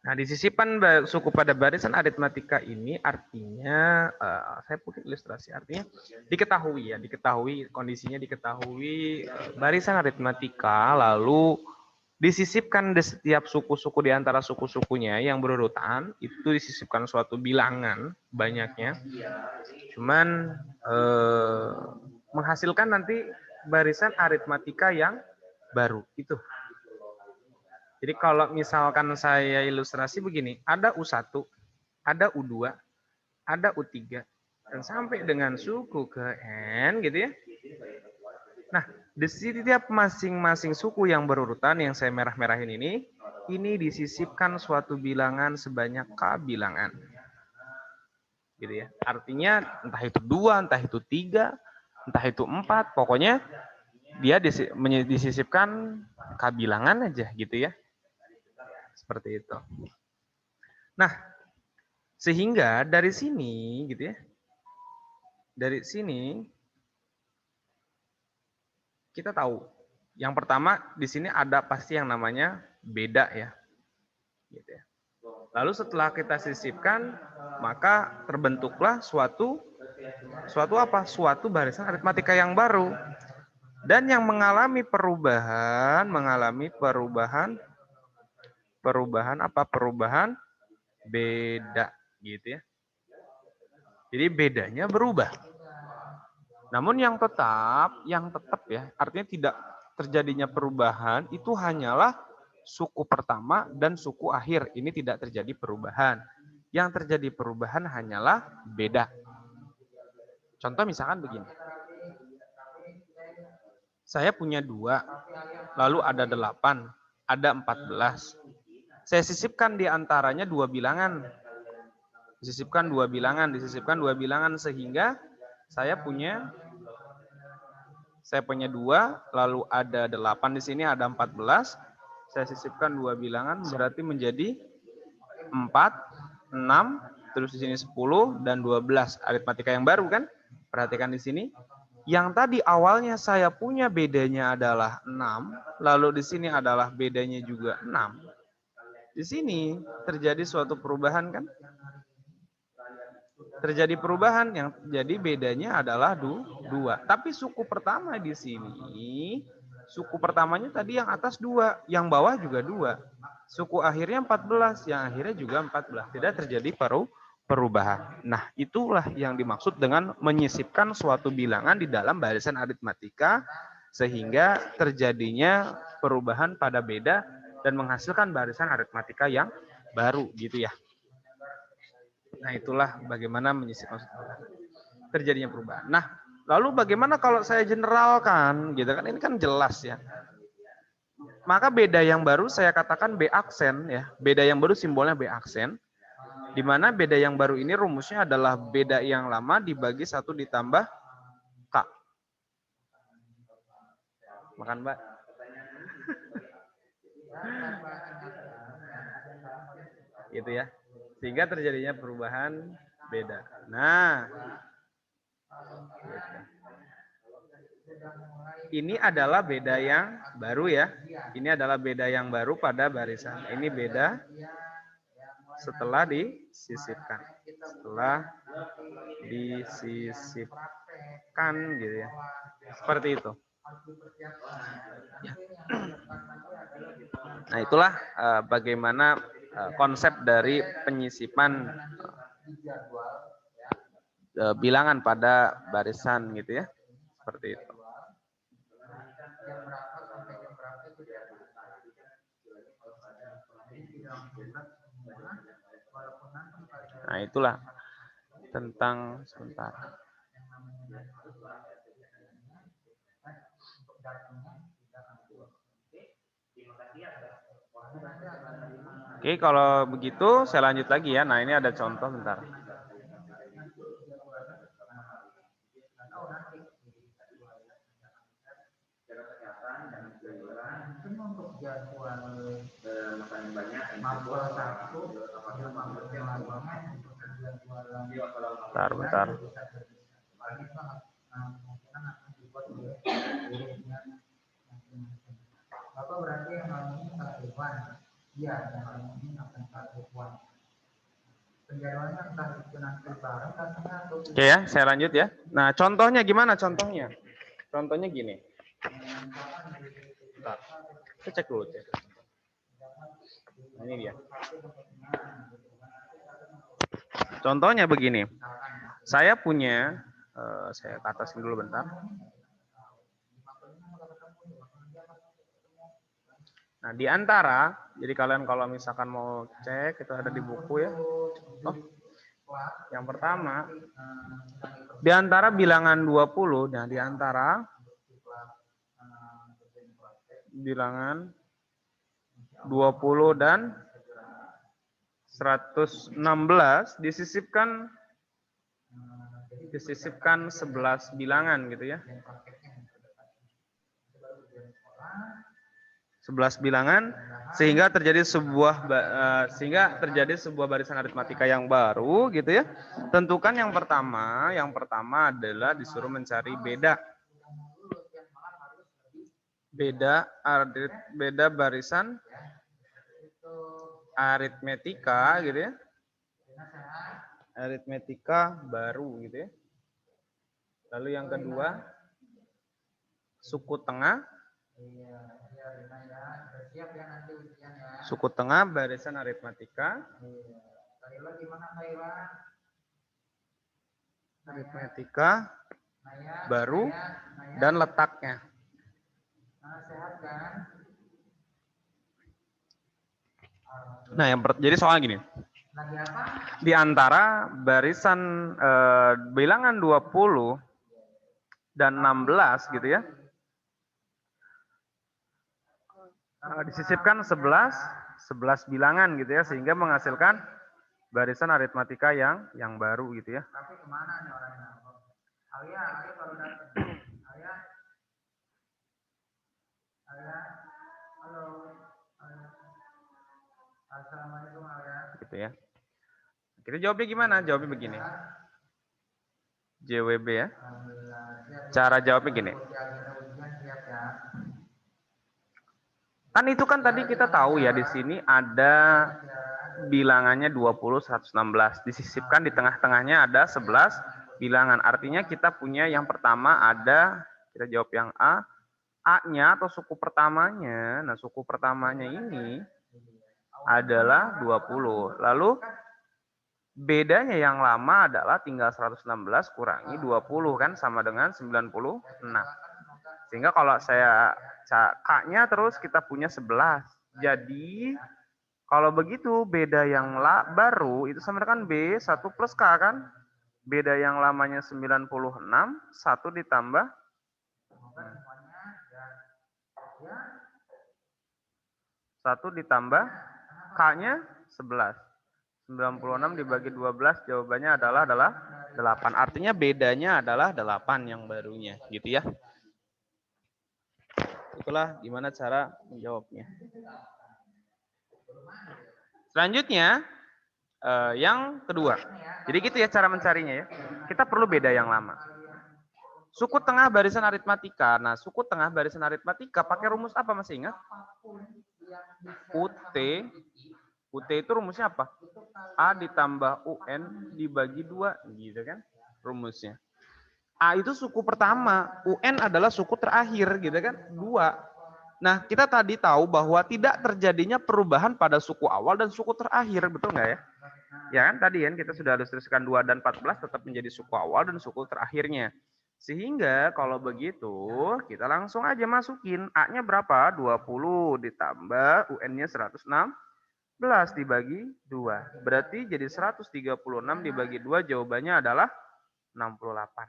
Nah, disisipkan suku pada barisan aritmatika ini artinya, saya punya ilustrasi, artinya diketahui ya, diketahui kondisinya, diketahui barisan aritmatika, lalu disisipkan di setiap suku-suku di antara suku-sukunya yang berurutan, itu disisipkan suatu bilangan banyaknya, cuman menghasilkan nanti barisan aritmatika yang baru, itu. Jadi kalau misalkan saya ilustrasi begini, ada U1, ada U2, ada U3, dan sampai dengan suku ke N gitu ya. Nah, di setiap masing-masing suku yang berurutan yang saya merah-merahin ini disisipkan suatu bilangan sebanyak K bilangan. Gitu ya. Artinya entah itu 2, entah itu 3, entah itu 4, pokoknya dia disisipkan K bilangan aja gitu ya. Seperti itu. Nah, sehingga dari sini gitu ya. Dari sini kita tahu yang pertama di sini ada pasti yang namanya beda ya. Gitu ya. Lalu setelah kita sisipkan, maka terbentuklah suatu apa? Suatu barisan aritmatika yang baru. Dan yang mengalami perubahan apa? Perubahan beda gitu ya. Jadi bedanya berubah. Namun yang tetap ya, artinya tidak terjadinya perubahan itu hanyalah suku pertama dan suku akhir. Ini tidak terjadi perubahan. Yang terjadi perubahan hanyalah beda. Contoh misalkan begini. Saya punya 2, lalu ada 8, ada 14. Saya sisipkan di antaranya 2 bilangan. Disisipkan 2 bilangan sehingga saya punya 2, lalu ada 8 di sini, ada 14. Saya sisipkan 2 bilangan berarti menjadi 4, 6, terus di sini 10 dan 12. Aritmatika yang baru kan? Perhatikan di sini. Yang tadi awalnya saya punya bedanya adalah 6, lalu di sini adalah bedanya juga 6. Di sini terjadi suatu perubahan kan? Terjadi perubahan yang jadi bedanya adalah 2. Tapi suku pertama di sini, suku pertamanya tadi yang atas 2, yang bawah juga 2. Suku akhirnya 14, yang akhirnya juga 14. Tidak terjadi perubahan. Nah, itulah yang dimaksud dengan menyisipkan suatu bilangan di dalam barisan aritmatika sehingga terjadinya perubahan pada beda dan menghasilkan barisan aritmatika yang baru gitu ya. Nah, itulah bagaimana menyisipkan terjadinya perubahan. Nah, lalu bagaimana kalau saya generalkan gitu kan, ini kan jelas ya. Maka beda yang baru saya katakan B aksen ya. Beda yang baru simbolnya B aksen. Di mana beda yang baru ini rumusnya adalah beda yang lama dibagi 1 ditambah K. Makan, Mbak. Gitu ya. Sehingga terjadinya perubahan beda. Nah, gitu. Ini adalah beda yang baru ya. Ini adalah beda yang baru pada barisan. Ini beda setelah disisipkan. Setelah disisipkan gitu ya. Seperti itu. Ya. Nah, itulah bagaimana konsep dari penyisipan bilangan pada barisan gitu ya. Seperti itu. Nah, itulah tentang sebentar. Oke, kalau begitu saya lanjut lagi ya. Nah, ini ada contoh bentar. Bentar. Bapak berarti yang ini Pak Iwan. Oke ya, saya lanjut ya. Nah, contohnya gimana contohnya? Contohnya gini. Bentar. Kita cek dulu. Cek. Nah, ini dia. Contohnya begini. Saya punya, saya ke atasin dulu bentar. Nah, di antara, jadi kalian kalau misalkan mau cek, itu ada di buku ya. Oh, yang pertama, di antara bilangan 20, nah di antara bilangan 20 dan 116 disisipkan 11 bilangan gitu ya. 11 bilangan sehingga terjadi sebuah barisan aritmatika yang baru gitu ya. Tentukan yang pertama adalah disuruh mencari beda barisan aritmetika gitu ya. Aritmetika baru gitu ya. Lalu yang kedua suku tengah barisan aritmatika baru dan letaknya. Nah, jadi soalnya gini. Di antara barisan bilangan 20 dan 16 gitu ya. Disisipkan 11 bilangan gitu ya, sehingga menghasilkan barisan aritmatika yang baru gitu ya. Gitu ya. Kita jawabnya gimana? Jawabnya begini. JWB ya. Cara jawabnya gini. Kan itu kan tadi kita tahu ya, di sini ada bilangannya 20, 116. Disisipkan di tengah-tengahnya ada 11 bilangan. Artinya kita punya yang pertama ada, kita jawab yang A. A-nya atau suku pertamanya. Nah, suku pertamanya ini adalah 20. Lalu bedanya yang lama adalah tinggal 116 kurangi 20 kan sama dengan 96. Sehingga kalau saya K-nya terus kita punya 11. Jadi kalau begitu beda yang baru itu sama dengan B 1 plus K kan. Beda yang lamanya 96, 1 ditambah 1 ditambah K-nya 11. 96 dibagi 12 jawabannya adalah 8. Artinya bedanya adalah 8 yang barunya gitu ya. Itulah gimana cara menjawabnya. Selanjutnya yang kedua. Jadi gitu ya cara mencarinya ya. Kita perlu beda yang lama. Suku tengah barisan aritmatika. Nah, suku tengah barisan aritmatika pakai rumus apa, masih ingat? UT. UT itu rumusnya apa? A ditambah UN dibagi 2 gitu kan rumusnya. A itu suku pertama, UN adalah suku terakhir gitu kan, 2. Nah, kita tadi tahu bahwa tidak terjadinya perubahan pada suku awal dan suku terakhir, betul nggak ya? Ya kan tadi kan kita sudah ilustrasikan 2 dan 14 tetap menjadi suku awal dan suku terakhirnya. Sehingga kalau begitu kita langsung aja masukin A-nya berapa? 20 ditambah UN-nya 106. 11 dibagi 2. Berarti jadi 136 dibagi 2 jawabannya adalah 68.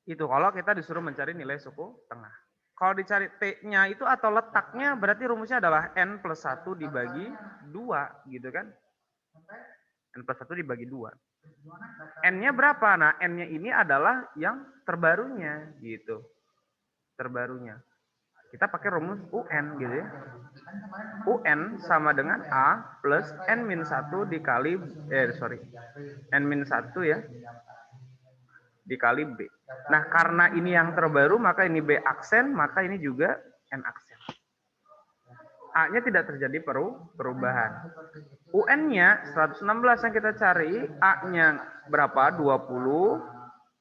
Itu kalau kita disuruh mencari nilai suku tengah. Kalau dicari T-nya itu atau letaknya berarti rumusnya adalah N plus 1 dibagi 2 gitu kan. N plus 1 dibagi 2. N-nya berapa? Nah, N-nya ini adalah yang terbarunya gitu. Terbarunya. Kita pakai rumus UN gitu ya. UN sama dengan A plus N-1 dikali N-1 ya dikali B. Nah, karena ini yang terbaru maka ini B aksen, maka ini juga N aksen. A-nya tidak terjadi perubahan. UN-nya 116 yang kita cari, A-nya berapa? 20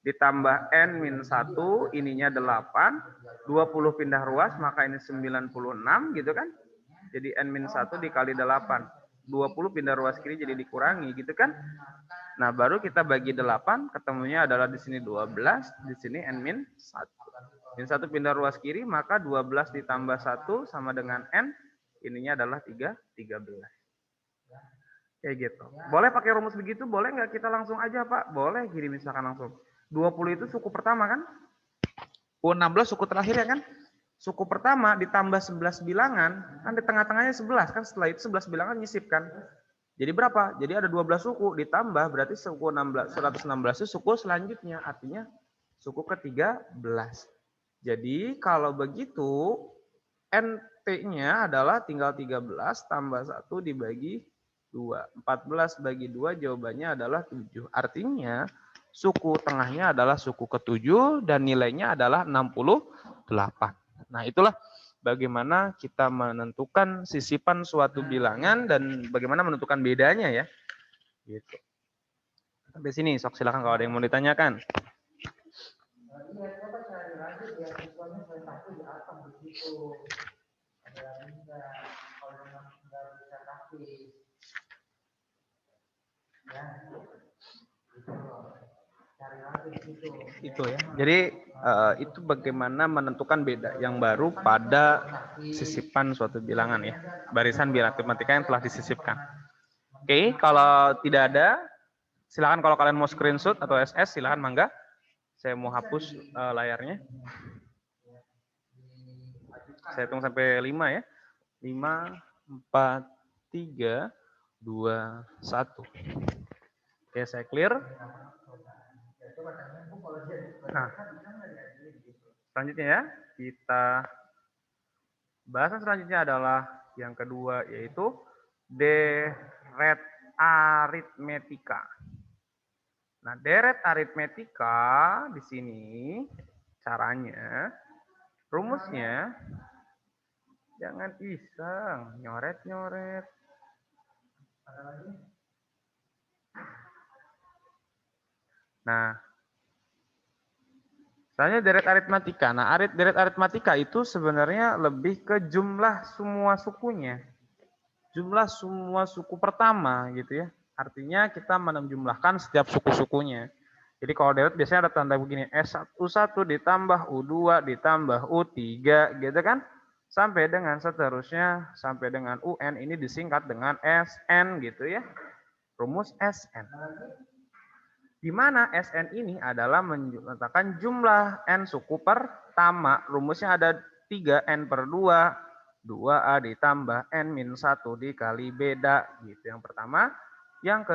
ditambah N-1, ininya 8, 20 pindah ruas, maka ini 96 gitu kan. Jadi N-1 dikali 8, 20 pindah ruas kiri jadi dikurangi gitu kan. Nah, baru kita bagi 8, ketemunya adalah di sini 12, di sini N-1. N-1 pindah ruas kiri, maka 12 ditambah 1 sama dengan N, ininya adalah 13. Kayak gitu. Boleh pakai rumus begitu? Boleh nggak kita langsung aja, Pak? Boleh, gini misalkan langsung. 20 itu suku pertama kan? U16 suku terakhir ya kan? Suku pertama ditambah 11 bilangan, kan di tengah-tengahnya 11 kan, setelah itu 11 bilangan nyisip kan. Jadi berapa? Jadi ada 12 suku ditambah berarti suku 116 itu suku selanjutnya, artinya suku ke-13. Jadi kalau begitu NT-nya adalah tinggal 13 tambah 1 dibagi 2. 14 bagi 2 jawabannya adalah 7. Artinya suku tengahnya adalah suku ke-7 dan nilainya adalah 68. Nah, itulah bagaimana kita menentukan sisipan suatu bilangan dan bagaimana menentukan bedanya ya. Gitu. Sampai sini, sok silakan kalau ada yang mau ditanyakan. Itu ya. Jadi itu bagaimana menentukan beda yang baru pada sisipan suatu bilangan ya. Barisan bilangan matematika yang telah disisipkan. Oke, kalau tidak ada, silakan kalau kalian mau screenshot atau SS, silakan mangga. Saya mau hapus layarnya. Saya hitung sampai 5 ya. 5, 4, 3, 2, 1. Oke, saya clear. Nah, selanjutnya ya, kita bahasan selanjutnya adalah yang kedua, yaitu deret aritmetika. Nah, deret aritmetika di sini caranya, rumusnya jangan iseng, nyoret-nyoret. Nah, misalnya deret aritmatika. Nah, deret aritmatika itu sebenarnya lebih ke jumlah semua sukunya. Jumlah semua suku pertama gitu ya. Artinya kita menjumlahkan setiap suku-sukunya. Jadi kalau deret biasanya ada tanda begini, U1 ditambah U2 ditambah U3 gitu kan. Sampai dengan seterusnya, sampai dengan UN ini disingkat dengan SN gitu ya. Rumus SN. Di mana SN ini adalah menyatakan jumlah N suku pertama. Rumusnya ada 3N per 2, 2A ditambah N-1 dikali beda. Gitu yang pertama. Yang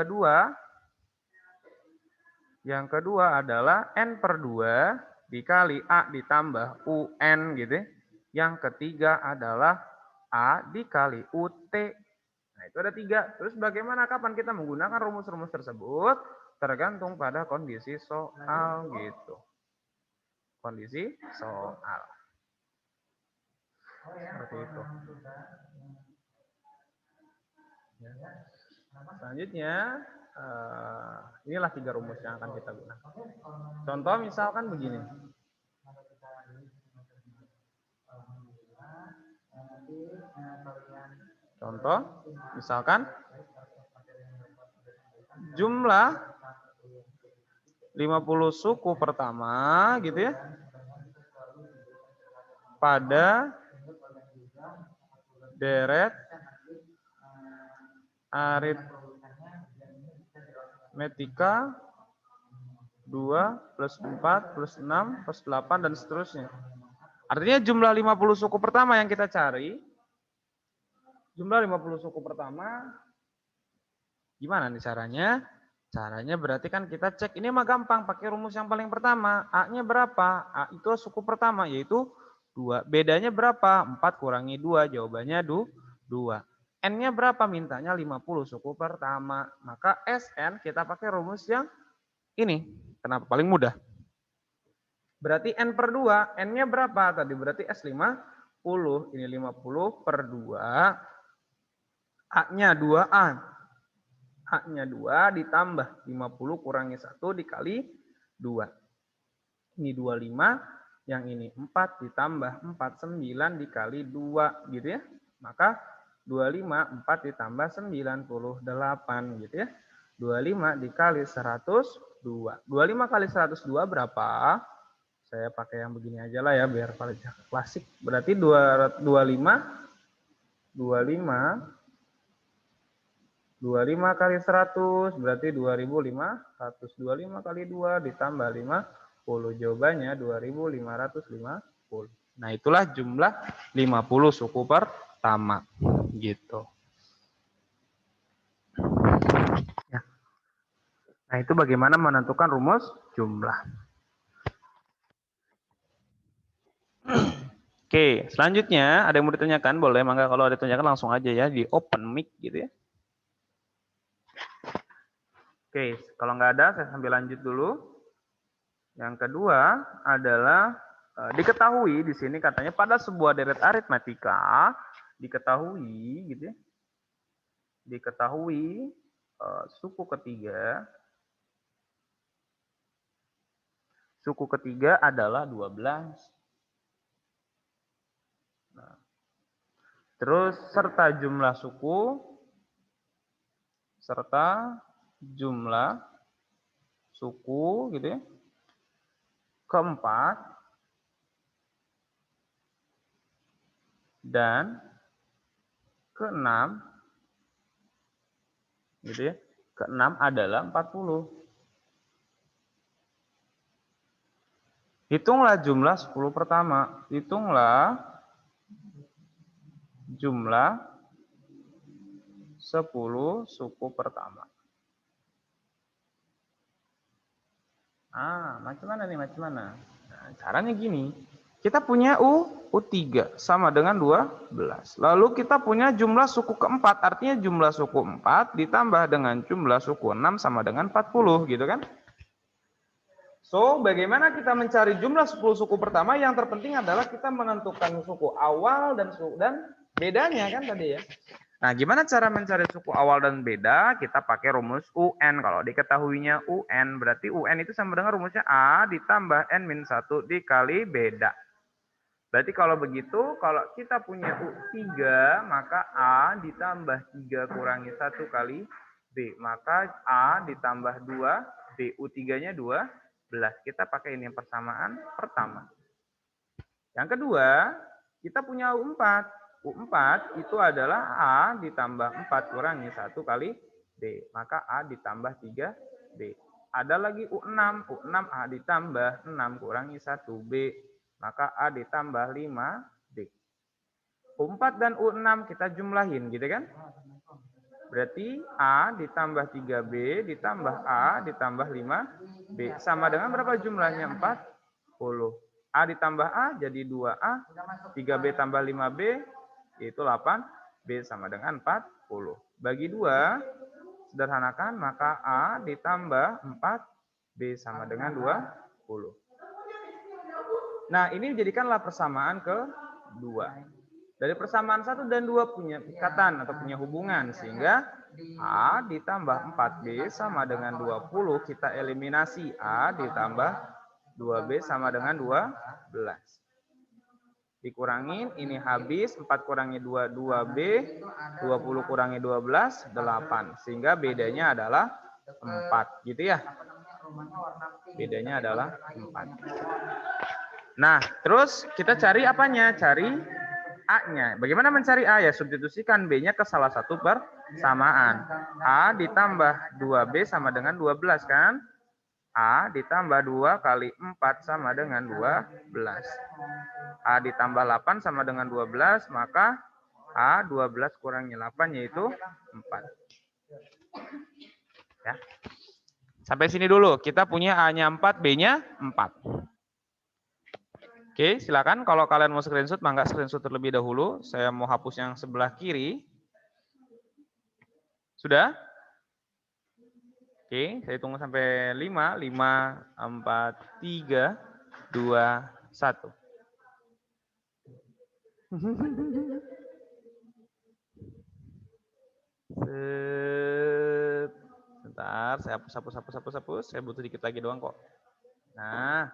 kedua adalah N per 2 dikali A ditambah UN gitu. Yang ketiga adalah A dikali UT. Nah itu ada 3. Terus bagaimana kapan kita menggunakan rumus-rumus tersebut? Tergantung pada kondisi soal gitu. Kondisi soal. Seperti itu. Selanjutnya, inilah 3 rumus yang akan kita gunakan. Contoh misalkan begini. Contoh, misalkan jumlah 50 suku pertama gitu ya. Pada deret aritmetika 2 plus 4 plus 6 plus 8 dan seterusnya. Artinya jumlah 50 suku pertama yang kita cari. Jumlah 50 suku pertama. Gimana nih caranya? Caranya berarti kan kita cek, ini mah gampang, pakai rumus yang paling pertama. A-nya berapa? A itu suku pertama, yaitu 2. Bedanya berapa? 4 kurangi 2, jawabannya 2. N-nya berapa? Mintanya 50 suku pertama. Maka SN kita pakai rumus yang ini. Kenapa? Paling mudah. Berarti N per 2, N-nya berapa? Tadi berarti S50. ini 50 per 2. A-nya 2A. A-nya 2 ditambah 50 kurangi 1 dikali 2. Ini 25, yang ini 4 ditambah 4, 9 dikali 2 gitu ya. Maka 25, 4 ditambah 98 gitu ya. 25 dikali 102. 25 kali 102 berapa? Saya pakai yang begini aja lah ya biar paling klasik. Berarti 25 kali 100 berarti 2500. 25 kali 2 ditambah 50. Jawabannya 2550. Nah, itulah jumlah 50 suku pertama gitu. Ya. Nah, itu bagaimana menentukan rumus jumlah. Oke, selanjutnya ada yang mau ditanyakan? Boleh, maka kalau ada ditanyakan langsung aja ya di open mic gitu ya. Oke, kalau nggak ada saya sambil lanjut dulu. Yang kedua adalah diketahui di sini katanya pada sebuah deret aritmatika diketahui gitu ya. Diketahui suku ketiga adalah 12. Nah, terus serta jumlah suku gitu ya. Keempat dan keenam gitu ya. Keenam adalah 40. Hitunglah jumlah 10 pertama. Hitunglah jumlah 10 suku pertama. Macam mana nih? Nah, caranya gini. Kita punya U3 sama dengan 12. Lalu kita punya jumlah suku keempat. Artinya jumlah suku 4 ditambah dengan jumlah suku 6 sama dengan 40. Gitu kan? So, bagaimana kita mencari jumlah 10 suku pertama? Yang terpenting adalah kita menentukan suku awal dan bedanya kan tadi ya. Nah, gimana cara mencari suku awal dan beda? Kita pakai rumus UN. Kalau diketahuinya UN, berarti UN itu sama dengan rumusnya A ditambah N-1 dikali beda. Berarti kalau begitu, kalau kita punya U3, maka A ditambah 3 kurangi 1 kali B. Maka A ditambah 2, B. U3-nya 12. Kita pakai ini yang persamaan pertama. Yang kedua, kita punya U4. U4 itu adalah A ditambah 4 kurangi 1 kali B. Maka A ditambah 3B. Ada lagi U6. U6 A ditambah 6 kurangi 1 B. Maka A ditambah 5B. U4 dan U6 kita jumlahin gitu kan. Berarti A ditambah 3B ditambah A ditambah 5B. Sama dengan berapa jumlahnya? 40. A ditambah A jadi 2A. 3B tambah 5B yaitu 8. B sama dengan 40. Bagi 2, sederhanakan maka A ditambah 4. B sama dengan 20. Nah, ini dijadikanlah persamaan kedua. Dari persamaan 1 dan 2 punya ikatan atau punya hubungan. Sehingga A ditambah 4B sama dengan 20. Kita eliminasi A ditambah 2B sama dengan 12. Dikurangin, ini habis. 4 kurangi 2, 2B. 20 kurangi 12, 8. Sehingga bedanya adalah 4. Gitu ya. Bedanya adalah 4. Nah, terus kita cari apanya? Cari A-nya. Bagaimana mencari A? Ya, substitusikan B-nya ke salah satu persamaan. A ditambah 2B sama dengan 12 kan? A ditambah 2 kali 4 sama dengan 12. A ditambah 8 sama dengan 12, maka A 12 kurangi 8 yaitu 4. Ya. Sampai sini dulu. Kita punya A-nya 4, B-nya 4. Oke, silakan kalau kalian mau screenshot, mangga screenshot terlebih dahulu. Saya mau hapus yang sebelah kiri. Sudah? Oke, saya tunggu sampai 5, 4, 3, 2, 1. Sebentar, saya hapus. Saya butuh dikit lagi doang kok. Nah,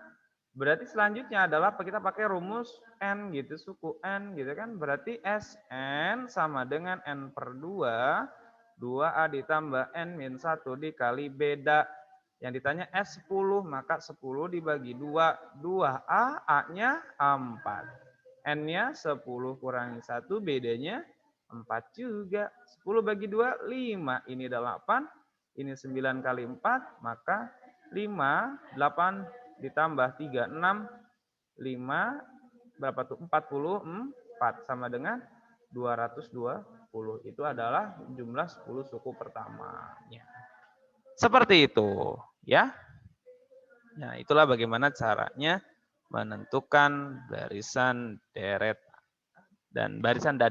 berarti selanjutnya adalah kita pakai rumus N gitu, suku N gitu kan. Berarti Sn sama dengan N per 2, 2A ditambah N-1 dikali beda. Yang ditanya S10, maka 10 dibagi 2, 2A, A-nya 4. N-nya 10 kurangi 1, bedanya 4 juga. 10 bagi 2, 5. Ini 8, ini 9 kali 4, maka 5, 8 ditambah 3, 6, 5, berapa tuh? 44, sama dengan 220. Itu adalah jumlah 10 suku pertamanya. Seperti itu, ya. Nah, itulah bagaimana caranya menentukan barisan deret dan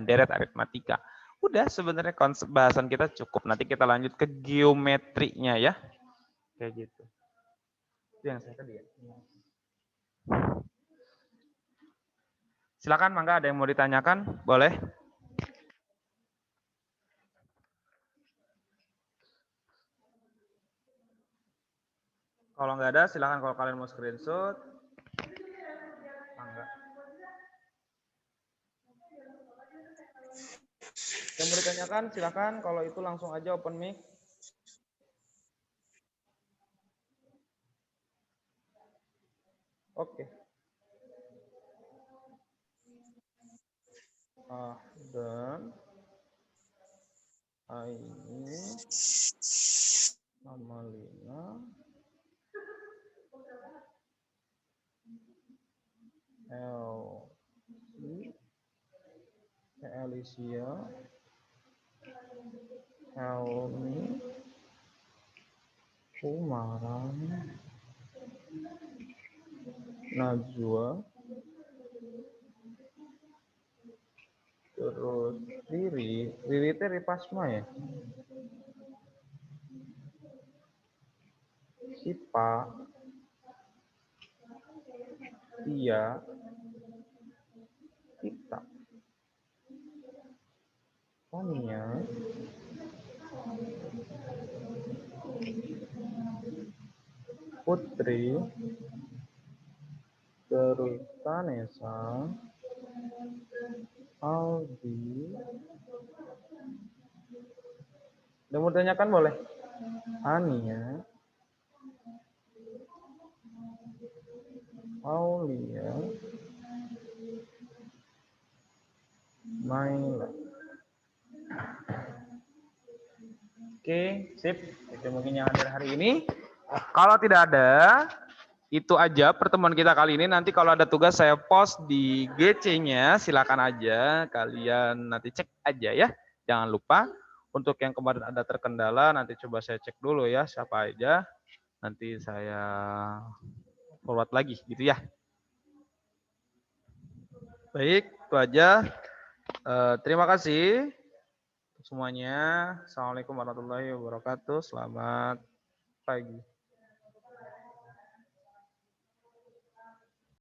deret aritmatika. Udah, sebenarnya konsep bahasan kita cukup. Nanti kita lanjut ke geometrinya ya. Kayak gitu. Itu yang saya tadi ya. Silakan, mangga ada yang mau ditanyakan? Boleh. Kalau nggak ada, silakan kalau kalian mau screenshot. Mangga. Yang mau ditanyakan, silakan. Kalau itu langsung aja open mic. Oke. Dan ini Amalina, Alicia, Helmi, Umaran, Najwa, terus Riri teh Pasma ya, Sipa, Tia, Kita, Tania, Putri, terus Tanesa, Aldi. Udah mau tanyakan boleh? Ania, Aulia, Naila. Oke, sip. Itu mungkin yang hadir hari ini. Kalau tidak ada, itu aja pertemuan kita kali ini. Nanti kalau ada tugas saya post di GC-nya, silakan aja kalian nanti cek aja ya. Jangan lupa untuk yang kemarin ada terkendala, nanti coba saya cek dulu ya siapa aja. Nanti saya forward lagi gitu ya. Baik, itu aja. Terima kasih semuanya. Assalamualaikum warahmatullahi wabarakatuh. Selamat pagi.